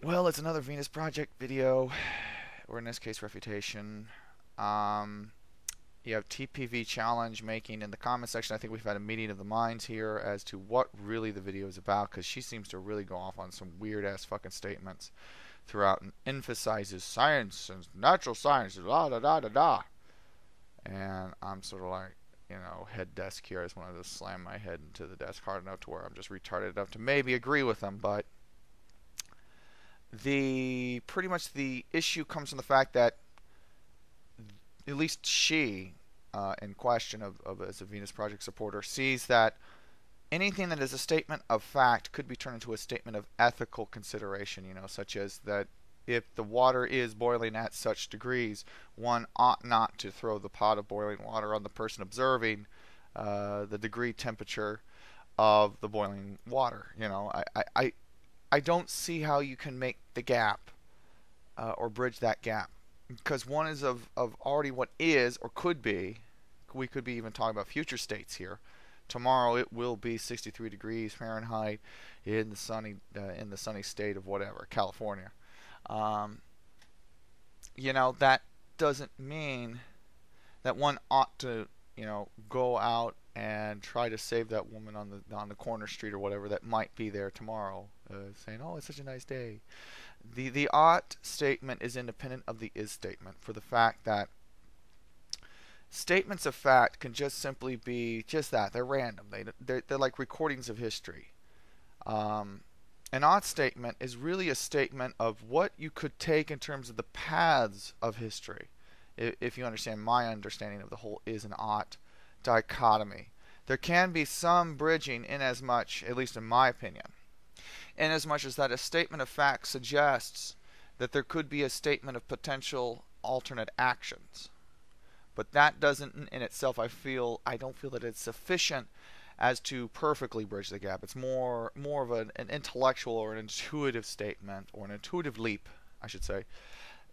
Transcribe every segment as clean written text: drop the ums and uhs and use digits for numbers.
Well, it's another Venus Project video, or in this case, refutation. Um, you have TPV challenge making in the comment section. I think we've had a meeting of the minds here as to what really the video is about, because she seems to really go off on some weird ass fucking statements throughout and emphasizes science and natural science, da da da da da. And I'm sort of like, head desk here. I just wanted to slam my head into the desk hard enough to where I'm just retarded enough to maybe agree with them, but the pretty much the issue comes from the fact that at least she, in question of as a Venus Project supporter, sees that anything that is a statement of fact could be turned into a statement of ethical consideration. Such as that if the water is boiling at such degrees, one ought not to throw the pot of boiling water on the person observing the degree temperature of the boiling water. I don't see how you can make the gap or bridge that gap, because one is of already what is or could be. We could be even talking about future states here. Tomorrow it will be 63 degrees Fahrenheit in the sunny state of whatever, California. Um, that doesn't mean that one ought to go out and try to save that woman on the corner street or whatever that might be there tomorrow, saying, "Oh, it's such a nice day." The ought statement is independent of the is statement, for the fact that statements of fact can just simply be just that. They're random. They're like recordings of history. An ought statement is really a statement of what you could take in terms of the paths of history, if you understand my understanding of the whole is and ought dichotomy. There can be some bridging, in as much, at least in my opinion, in as much as that a statement of fact suggests that there could be a statement of potential alternate actions. But that doesn't in itself, I don't feel that it's sufficient as to perfectly bridge the gap. It's more of an intellectual or an intuitive statement, or an intuitive leap, I should say,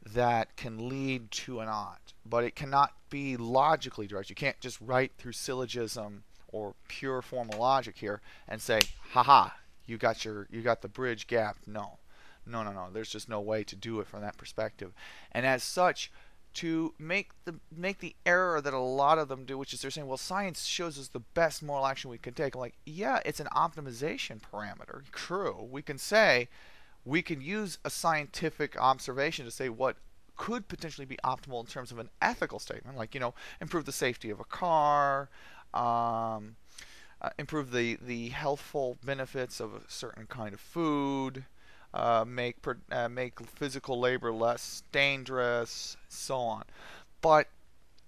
that can lead to an ought. But it cannot be logically directed. You can't just write through syllogism or pure formal logic here and say, haha, you got the bridge gap. No. No. There's just no way to do it from that perspective. And as such, to make the error that a lot of them do, which is they're saying, well, science shows us the best moral action we can take. I'm like, yeah, it's an optimization parameter. True. We can say we can use a scientific observation to say what could potentially be optimal in terms of an ethical statement, like, improve the safety of a car, improve the healthful benefits of a certain kind of food, make physical labor less dangerous, so on. But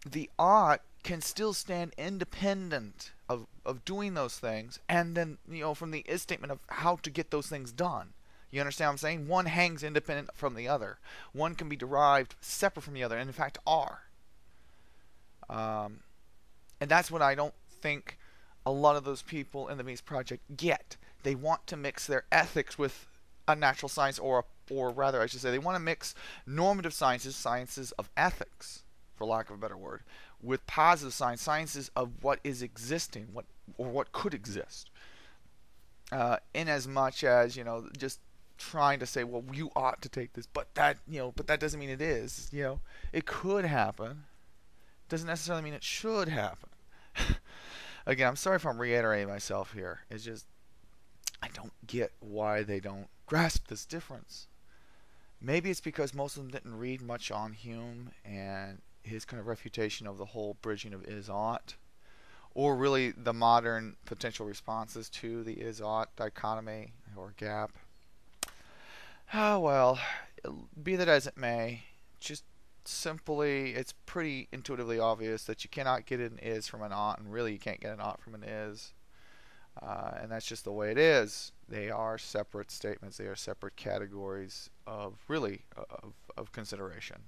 the ought can still stand independent of doing those things, and then from the is statement of how to get those things done. You understand what I'm saying? One hangs independent from the other. One can be derived separate from the other, and in fact are. And that's what I don't think a lot of those people in the Mies Project get. They want to mix their ethics with a natural science, or rather, I should say, they want to mix normative sciences of ethics, for lack of a better word, with positive sciences of what is existing, what could exist. In as much as just trying to say, well, you ought to take this, but that doesn't mean it is. It could happen. Doesn't necessarily mean it should happen. Again, I'm sorry if I'm reiterating myself here. It's just I don't get why they don't grasp this difference. Maybe it's because most of them didn't read much on Hume and his kind of refutation of the whole bridging of is ought, or really the modern potential responses to the is ought dichotomy or gap. Oh well, be that as it may, just simply, it's pretty intuitively obvious that you cannot get an is from an ought, and really you can't get an ought from an is. And that's just the way it is. They are separate statements. They are separate categories of consideration.